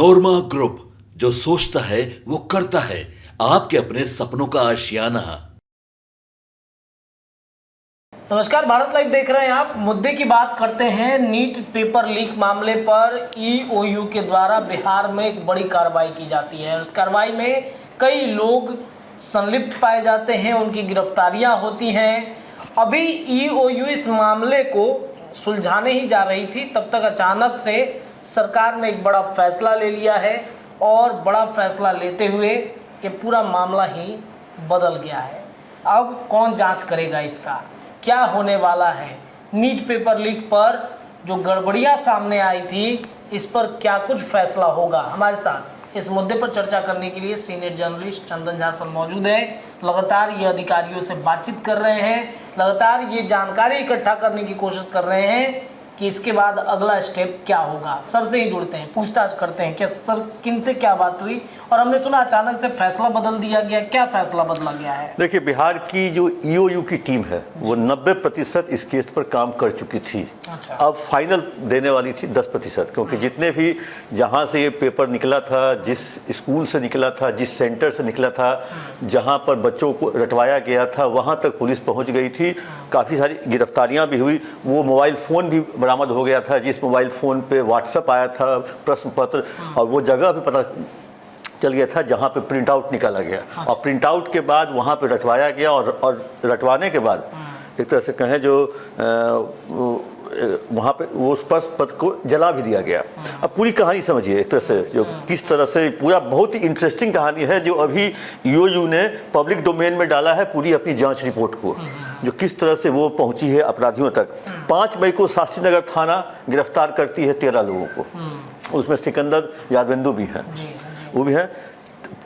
नोरमा group, जो सोचता है वो करता है। आपके अपने सपनों का आशियाना। नमस्कार, भारत लाइव देख रहे हैं आप। मुद्दे की बात करते हैं। नीट पेपर लीक मामले पर ईओयू के द्वारा बिहार में एक बड़ी कार्रवाई की जाती है। उस कार्रवाई में कई लोग संलिप्त पाए जाते हैं, उनकी गिरफ्तारियां होती हैं। अभी ईओयू इस मामले को सुलझाने ही जा रही थी, तब तक अचानक से सरकार ने एक बड़ा फैसला ले लिया है और बड़ा फैसला लेते हुए ये पूरा मामला ही बदल गया है। अब कौन जांच करेगा इसका, क्या होने वाला है? नीट पेपर लीक पर जो गड़बड़ियां सामने आई थी, इस पर क्या कुछ फैसला होगा? हमारे साथ इस मुद्दे पर चर्चा करने के लिए senior journalist Chandan Jha sir मौजूद हैं। लगातार ये अधिकारियों से बातचीत कर रहे हैं, लगातार ये जानकारी इकट्ठा करने की कोशिश कर रहे हैं कि इसके बाद अगला स्टेप क्या होगा। सर से ही जुड़ते हैं, पूछताछ करते हैं। क्या सर, किन से क्या बात हुई? और हमने सुना अचानक से फैसला बदल दिया गया, क्या फैसला बदला गया है? देखिए, बिहार की जो ईओयू की टीम है वो 90% इस केस पर काम कर चुकी थी। अच्छा। अब फाइनल देने वाली थी 10%, क्योंकि जितने भी जहां से ये पेपर निकला था, जिस स्कूल से निकला था, जिस सेंटर से निकला था, जहां पर बच्चों को रटवाया गया था, वहां तक पुलिस पहुंच गई थी। काफ़ी सारी गिरफ्तारियां भी हुई। वो मोबाइल फ़ोन भी बरामद हो गया था, जिस मोबाइल फ़ोन पे व्हाट्सएप आया था, प्रश्न पत्र, और वो जगह भी पता चल गया था जहाँ पे प्रिंट आउट निकाला गया। और प्रिंट आउट के बाद वहाँ पे रटवाया गया, और रटवाने के बाद एक तरह से कहें जो वहाँ पे वो उस प्रश्न पत्र को जला भी दिया गया। अब पूरी कहानी समझिए एक तरह से, जो किस तरह से पूरा बहुत ही इंटरेस्टिंग कहानी है, जो अभी ईओयू ने पब्लिक डोमेन में डाला है पूरी अपनी जांच रिपोर्ट को, जो किस तरह से वो पहुंची है अपराधियों तक। 5 मई को शास्त्री नगर थाना गिरफ्तार करती है 13 लोगों को, उसमें सिकंदर यादवेंदु भी हैं, वो भी है।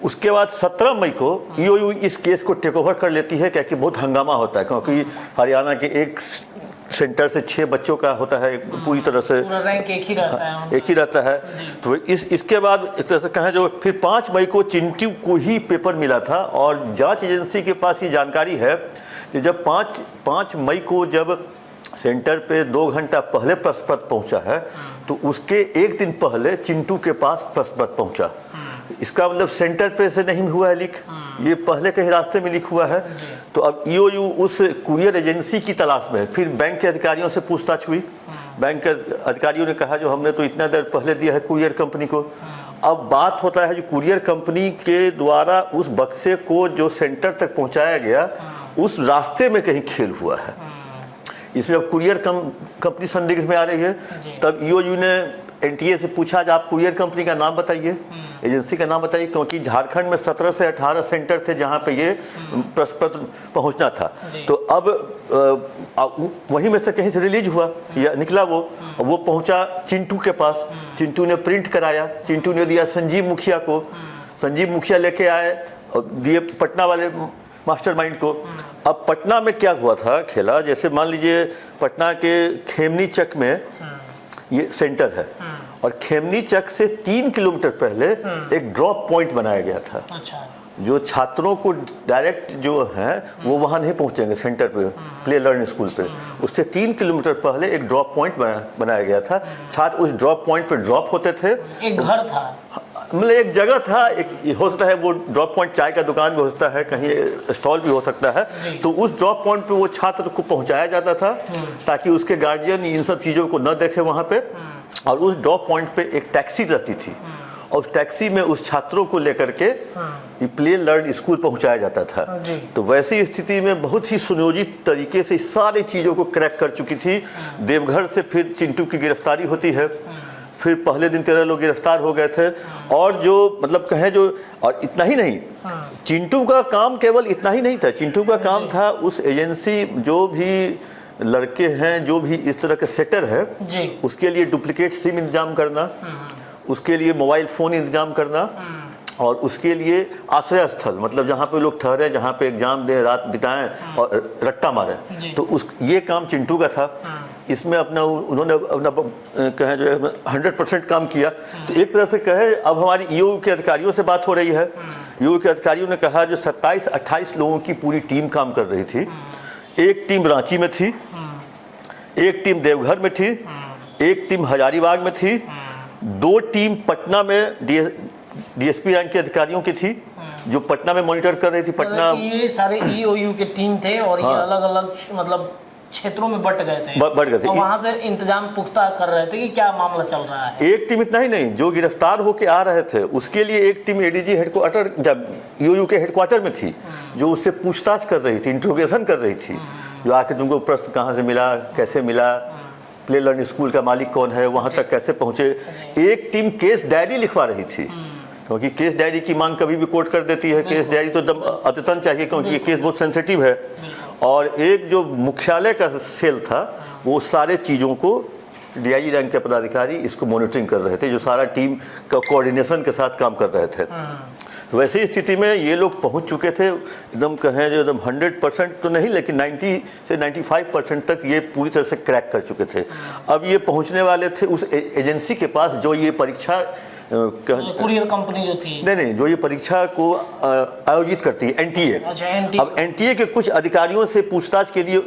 उसके बाद 17 मई को ईओयू इस केस को टेक ओवर कर लेती है, क्योंकि बहुत हंगामा होता है, क्योंकि हरियाणा के एक सेंटर से 6 बच्चों का होता है, पूरी तरह से रैंक एक ही रहता है। तो इसके बाद एक तरह से कहें जो फिर 5 मई को चिंटू को ही पेपर मिला था, और जांच एजेंसी के पास ये जानकारी है कि जब 5 मई को जब सेंटर पे 2 घंटा पहले प्रश्न पत्र पहुंचा है, तो उसके एक दिन पहले चिंटू के पास प्रश्न पत्र पहुंचा। इसका मतलब सेंटर पे से नहीं हुआ है लीक, ये पहले कहीं रास्ते में लीक हुआ है। तो अब ईओयू उस कुरियर एजेंसी की तलाश में, फिर बैंक के अधिकारियों से पूछताछ हुई। बैंक के अधिकारियों ने कहा जो हमने तो इतना देर पहले दिया है कुरियर कंपनी को। अब बात होता है जो कुरियर कंपनी के द्वारा उस बक्से को जो सेंटर तक पहुंचाया गया, उस रास्ते में कहीं खेल हुआ है। इसमें अब कुरियर कंपनी संदिग्ध में आ रही है। तब ईओयू ने एनटीए से पूछा, आप कुरियर कंपनी का नाम बताइए, एजेंसी का नाम बताइए, क्योंकि झारखंड में 17 से 18 सेंटर थे जहां पे ये प्रश्न पत्र पहुंचना था। तो अब वहीं में से कहीं से रिलीज हुआ या निकला वो पहुंचा चिंटू के पास। चिंटू ने प्रिंट कराया, चिंटू ने दिया संजीव मुखिया को, संजीव मुखिया लेके आए और दिए पटना वाले मास्टरमाइंड को। अब पटना में क्या हुआ था खेला, जैसे मान लीजिए पटना के खेमनी चक में ये सेंटर है, और खेमनी चक से 3 किलोमीटर पहले एक ड्रॉप पॉइंट बनाया गया था। अच्छा। जो छात्रों को डायरेक्ट जो है वो वहाँ नहीं पहुँचेंगे सेंटर पे, प्ले लर्न स्कूल पे, उससे 3 किलोमीटर पहले एक ड्रॉप पॉइंट बनाया गया था। छात्र उस ड्रॉप पॉइंट पे ड्रॉप होते थे। एक घर था, मतलब एक जगह था, एक हो सकता है वो ड्रॉप पॉइंट चाय का दुकान भी हो सकता है, कहीं स्टॉल भी हो सकता है। तो उस ड्रॉप पॉइंट पे वो छात्र को पहुंचाया जाता था, ताकि उसके गार्जियन इन सब चीज़ों को न देखे वहाँ पे। और उस ड्रॉप पॉइंट पे एक टैक्सी रहती थी, और उस टैक्सी में उस छात्रों को लेकर के प्ले लर्न स्कूल पहुंचाया जाता था। तो वैसी स्थिति में बहुत ही सुनियोजित तरीके से सारी चीज़ों को क्रैक कर चुकी थी। देवघर से फिर चिंटू की गिरफ्तारी होती है, फिर पहले दिन 13 लोग गिरफ्तार हो गए थे। और जो मतलब कहें जो, और इतना ही नहीं, चिंटू का काम केवल इतना ही नहीं था। चिंटू का काम था उस एजेंसी, जो भी लड़के हैं, जो भी इस तरह के सेटर है, उसके लिए डुप्लीकेट सिम इंतजाम करना, उसके लिए मोबाइल फ़ोन इंतजाम करना, और उसके लिए आश्रय स्थल, मतलब जहाँ पे लोग ठहरे, जहाँ पे एग्जाम दें, रात बिताएं और रट्टा मारें, तो ये काम चिंटू का था। इसमें उन्होंने अपना कहें जो 100% काम किया। तो एक तरह से कहे, अब हमारी ईओयू के अधिकारियों से बात हो रही है। ईओयू के अधिकारियों ने कहा जो 27-28 लोगों की पूरी टीम काम कर रही थी। एक टीम रांची में थी, एक टीम देवघर में थी, एक टीम हजारीबाग में थी, 2 टीम पटना में डीएसपी रैंक के अधिकारियों की थी, जो पटना में मॉनिटर कर रही थी। पटना ये सारे ईओयू के टीम थे और ये अलग अलग मतलब क्षेत्रों में बट गए थे और वहां से इंतजाम पुख्ता कर रहे थे कि क्या मामला चल रहा है। एक टीम इतना ही नहीं, जो गिरफ्तार होके आ रहे थे उसके लिए एक टीम एडीजी हेडक्वार्टर जब ईओयू के हेडक्वार्टर में थी, जो उससे पूछताछ कर रही थी, इंट्रोगेशन कर रही थी, जो आके तुमको प्रश्न कहाँ से मिला, कैसे मिला, प्ले लर्न स्कूल का मालिक कौन है, वहाँ तक कैसे पहुँचे। एक टीम केस डायरी लिखवा रही थी, क्योंकि केस डायरी की मांग कभी भी कोर्ट कर देती है। केस डायरी तो एकदम अद्यतन चाहिए, क्योंकि ये केस बहुत सेंसिटिव है। और एक जो मुख्यालय का सेल था, वो सारे चीज़ों को डीआईजी रैंक के पदाधिकारी इसको मॉनिटरिंग कर रहे थे, जो सारा टीम का कोऑर्डिनेशन के साथ काम कर रहे थे। तो वैसी स्थिति में ये लोग पहुंच चुके थे, एकदम कहें जो एकदम 100% तो नहीं, लेकिन 90 से 95% तक ये पूरी तरह से क्रैक कर चुके थे। अब ये पहुंचने वाले थे उस एजेंसी के पास जो ये परीक्षा कुरियर कंपनी जो थी, नहीं, जो ये परीक्षा को आयोजित करती है, एनटीए। अच्छा, एनटीए। अब एनटीए के कुछ अधिकारियों से पूछताछ के लिए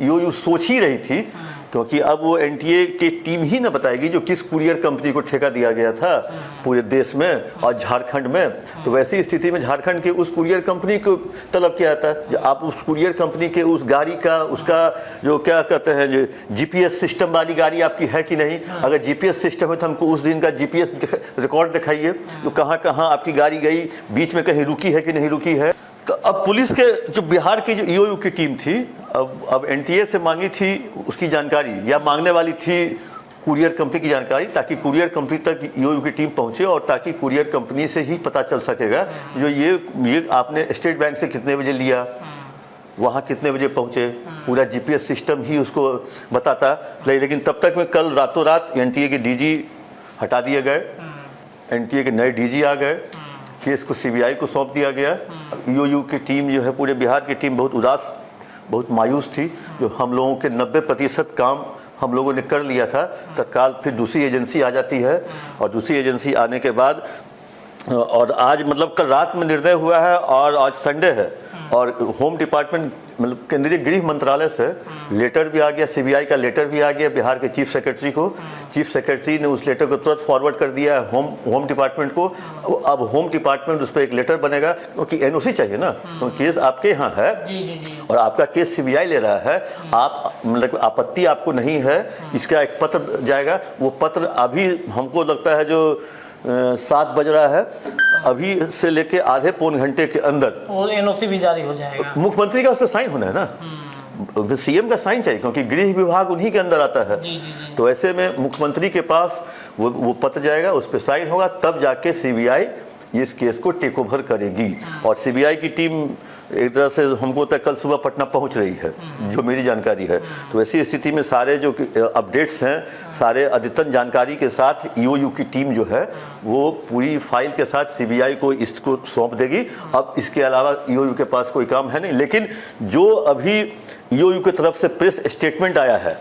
ईओयू सोच ही रही थी, क्योंकि अब वो एनटीए की टीम ही ना बताएगी जो किस कुरियर कंपनी को ठेका दिया गया था पूरे देश में और झारखंड में। तो वैसी स्थिति में झारखंड के उस कुरियर कंपनी को तलब किया जाता है, आप उस कुरियर कंपनी के उस गाड़ी का, उसका जो क्या कहते हैं, जो जीपीएस सिस्टम वाली गाड़ी आपकी है कि नहीं। अगर जीपीएस सिस्टम है तो हमको उस दिन का जीपीएस रिकॉर्ड दिखाइए, तो कहाँ कहाँ आपकी गाड़ी गई, बीच में कहीं रुकी है कि नहीं रुकी है। तो अब पुलिस के जो बिहार की जो ईओयू की टीम थी, अब एनटीए से मांगी थी उसकी जानकारी, या मांगने वाली थी कुरियर कंपनी की जानकारी, ताकि कुरियर कंपनी तक ईओयू की टीम पहुंचे और ताकि कुरियर कंपनी से ही पता चल सकेगा जो ये आपने स्टेट बैंक से कितने बजे लिया, वहाँ कितने बजे पहुँचे, पूरा जीपीएस सिस्टम ही उसको बताता। लेकिन तब तक में कल रातों रात एनटीए के डीजी हटा दिए गए, एनटीए के नए डीजी आ गए, केस को सीबीआई को सौंप दिया गया। ईओयू की टीम जो है, पूरे बिहार की टीम बहुत उदास, बहुत मायूस थी, जो हम लोगों के 90% काम हम लोगों ने कर लिया था। तत्काल फिर दूसरी एजेंसी आ जाती है और दूसरी एजेंसी आने के बाद, और आज मतलब कल रात में निर्णय हुआ है और आज संडे है, और होम डिपार्टमेंट मतलब केंद्रीय गृह मंत्रालय से लेटर भी आ गया, सीबीआई का लेटर भी आ गया बिहार के चीफ सेक्रेटरी को। चीफ सेक्रेटरी ने उस लेटर को तुरंत फॉरवर्ड कर दिया है होम डिपार्टमेंट को। अब होम डिपार्टमेंट उस पर एक लेटर बनेगा, क्योंकि एनओसी चाहिए ना, क्योंकि केस आपके यहाँ है और आपका केस सीबीआई ले रहा है। आप मतलब आपत्ति आपको नहीं है, इसका एक पत्र जाएगा। वो पत्र अभी हमको लगता है जो 7 बज रहा है, अभी से लेके आधे पौन घंटे के अंदर एनओसी भी जारी हो जाएगा। मुख्यमंत्री का उस पर साइन होना है ना, सीएम का साइन चाहिए, क्योंकि गृह विभाग उन्हीं के अंदर आता है। तो ऐसे में मुख्यमंत्री के पास वो पत्र जाएगा, उस पर साइन होगा, तब जाके सीबीआई इस केस को टेक ओवर करेगी। और सीबीआई की टीम एक तरह से हमको तक कल सुबह पटना पहुंच रही है, जो मेरी जानकारी है। तो ऐसी स्थिति में सारे जो अपडेट्स हैं, सारे अद्यतन जानकारी के साथ ईओयू की टीम जो है वो पूरी फाइल के साथ सीबीआई को इसको सौंप देगी। अब इसके अलावा ईओयू के पास कोई काम है नहीं। लेकिन जो अभी ईओयू की तरफ से प्रेस स्टेटमेंट आया है,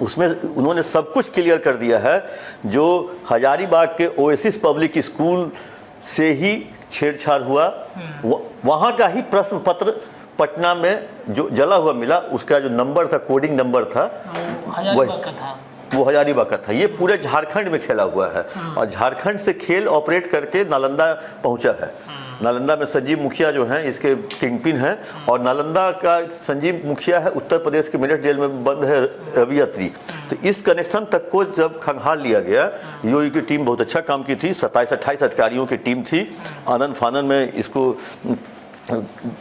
उसमें उन्होंने सब कुछ क्लियर कर दिया है। जो हजारीबाग के ओएसिस पब्लिक स्कूल से ही छेड़छाड़ हुआ, वहाँ का ही प्रश्न पत्र पटना में जो जला हुआ मिला, उसका जो नंबर था, कोडिंग नंबर था, वो हजारीबाग का था। ये पूरे झारखंड में खेला हुआ है और झारखंड से खेल ऑपरेट करके नालंदा पहुंचा है। नालंदा में संजीव मुखिया जो हैं इसके किंगपिन हैं, और नालंदा का संजीव मुखिया है उत्तर प्रदेश के मेरठ जेल में बंद है रवि अत्री। तो इस कनेक्शन तक को जब खंगाल लिया गया, ईओयू की टीम बहुत अच्छा काम की थी, 27-28 अधिकारियों की टीम थी। आनंद फानन में इसको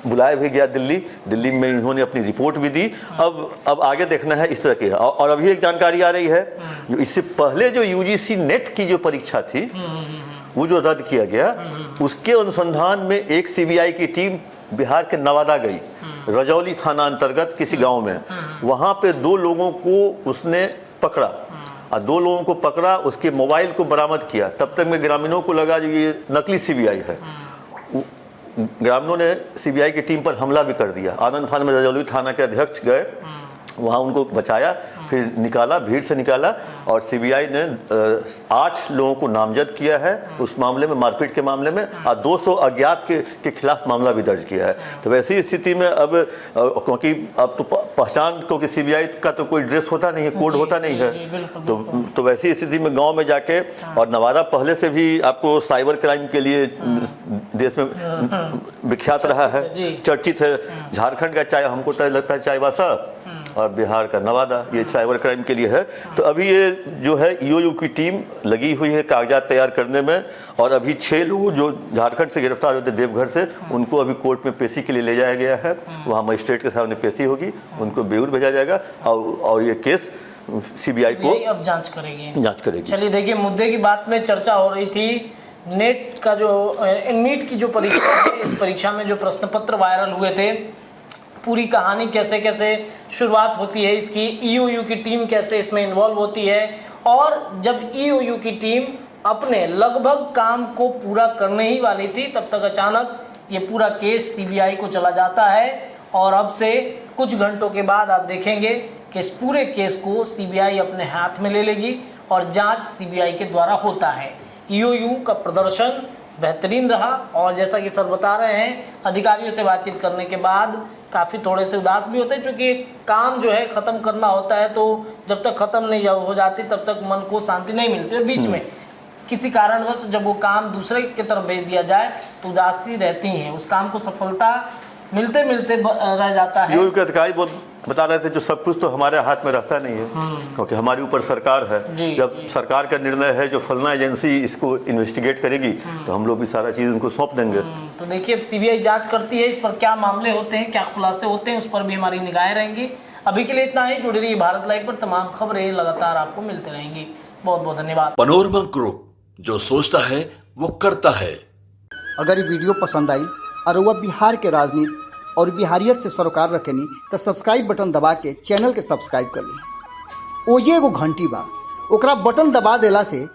बुलाया भी गया दिल्ली में इन्होंने अपनी रिपोर्ट भी दी। अब आगे देखना है इस तरह के। और अभी एक जानकारी आ रही है, जो इससे पहले जो यूजीसी नेट की जो परीक्षा थी वो जो रद्द किया गया, उसके अनुसंधान में एक सीबीआई की टीम बिहार के नवादा गई, रजौली थाना अंतर्गत किसी गांव में। वहां पे 2 लोगों को उसने पकड़ा और 2 लोगों को पकड़ा, उसके मोबाइल को बरामद किया। तब तक में ग्रामीणों को लगा जो ये नकली सीबीआई है। ग्रामीणों ने सीबीआई की टीम पर हमला भी कर दिया। आनंद फान में रजौली थाना के अध्यक्ष गए, वहाँ उनको बचाया, फिर निकाला, भीड़ से निकाला और सीबीआई ने 8 लोगों को नामजद किया है उस मामले में, मारपीट के मामले में, और 200 अज्ञात के खिलाफ मामला भी दर्ज किया है। तो वैसी स्थिति में अब क्योंकि अब तो पहचान, क्योंकि सीबीआई का तो कोई ड्रेस होता नहीं है, कोड होता नहीं है, तो वैसी स्थिति में गांव में जाके, और नवादा पहले से भी आपको साइबर क्राइम के लिए देश में विख्यात रहा है, चर्चित है। झारखंड का चाय, हमको तो लगता है चाईबासा, और बिहार का नवादा, ये साइबर क्राइम के लिए है। तो अभी ये जो है ईओयू की टीम लगी हुई है कागजात तैयार करने में, और अभी 6 लोग जो झारखंड से गिरफ्तार होते देवघर से, उनको अभी कोर्ट में पेशी के लिए ले जाया गया है। वहाँ मजिस्ट्रेट के सामने पेशी होगी, उनको बेऊर भेजा जाएगा, और ये केस सीबीआई को अब जांच करेगी। चलिए देखिए, मुद्दे की बात में चर्चा हो रही थी नीट की जो परीक्षा है, इस परीक्षा में जो प्रश्न पत्र वायरल हुए थे, पूरी कहानी कैसे कैसे शुरुआत होती है इसकी, ईओयू की टीम कैसे इसमें इन्वॉल्व होती है, और जब ईओयू की टीम अपने लगभग काम को पूरा करने ही वाली थी, तब तक अचानक ये पूरा केस सीबीआई को चला जाता है। और अब से कुछ घंटों के बाद आप देखेंगे कि इस पूरे केस को सीबीआई अपने हाथ में ले लेगी और जांच सीबीआई के द्वारा होता है। ईओयू का प्रदर्शन बेहतरीन रहा, और जैसा कि सर बता रहे हैं, अधिकारियों से बातचीत करने के बाद काफ़ी थोड़े से उदास भी होते हैं, क्योंकि काम जो है ख़त्म करना होता है, तो जब तक ख़त्म नहीं हो जाती तब तक मन को शांति नहीं मिलती, और बीच में किसी कारणवश जब वो काम दूसरे की तरफ भेज दिया जाए तो उदासी रहती हैं, उस काम को सफलता मिलते मिलते रह जाता है। ईओयू के अधिकारी बहुत बता रहे थे, जो सब कुछ तो हमारे हाथ में रहता नहीं है, क्योंकि हमारे ऊपर सरकार है। जब सरकार का निर्णय है, जो फलना एजेंसी इसको इन्वेस्टिगेट करेगी, तो हम लोग भी सारा चीज़ उनको सौंप देंगे। तो देखिए, सीबीआई जांच करती है, इस पर क्या मामले होते हैं, क्या खुलासे होते हैं, उस पर भी हमारी निगाहें रहेंगी। अभी के लिए इतना ही। जुड़ी रहिए भारत लाइव पर, तमाम खबरें लगातार आपको मिलते रहेंगी। बहुत बहुत धन्यवाद। पनोरमा ग्रुप, जो सोचता है वो करता है। अगर ये वीडियो पसंद आई और वह बिहार के राजनीति और बिहारियत से सरोकार रखेनी, तो सब्सक्राइब बटन दबा के चैनल के सब्सक्राइब कर ली। ओजे एगो घंटी बा, ओकरा बटन दबा देला से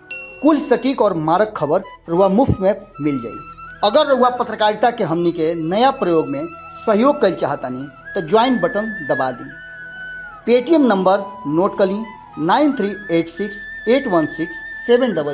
कुल सटीक और मारक खबर रुआ मुफ्त में मिल जाई। अगर रुआ पत्रकारिता के हमनी के नया प्रयोग में सहयोग कर चाहतानी, तो ज्वाइन बटन दबा दी। पेटीएम नंबर नोट कर ली, 9386816700।